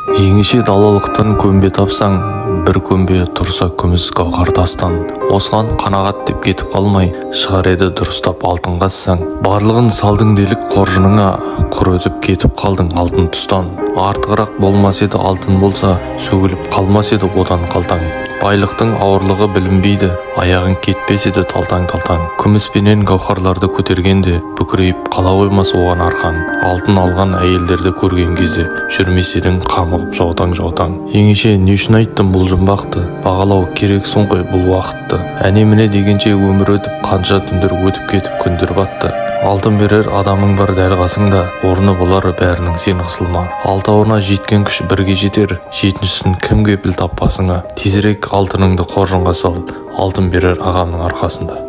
Жеңеше далалықтан көмбе тапсаң, бір көмбе тұрса күміс гауһар тастан. Осыған қанағат деп кетіп қалмай, шығар еді дұрыстап алтын қазсаң. Барлығын салдың делік қоржыныңа, құр өтіп кетіп қалдың алтын тұстан. Артығырақ болмас еді алтын болса, сөгіліп қалмас еді одан қалтаң. Байлықтың ауырлығы білінбейді, аяғың кетпес еді талтаң-талтаң. Күміспенен гауһарларды көтергенде, бүкірейіп қала қоймас оған арқан. Алтын алған әйелдерді көрген кезде, жүрмес едің қамығып жаутаң-жаутаң. Жеңеше, не үшін айттым бұл жұмбақты? Бағалау керексің ғой бұл уақытты. Әне-міне дегенше өмір өтіп, қанша түндер өтіп кетіп күндер батты. Алтын берер адамың бар дәл қасыңда, орны болар бәрінің сен қысылма. Алтауына жеткен күш бірге жетер, жетіншісін кім кепіл таппасыңа. Тезірек алтыныңды қоржынға сал, алтын берер ағамның арқасында.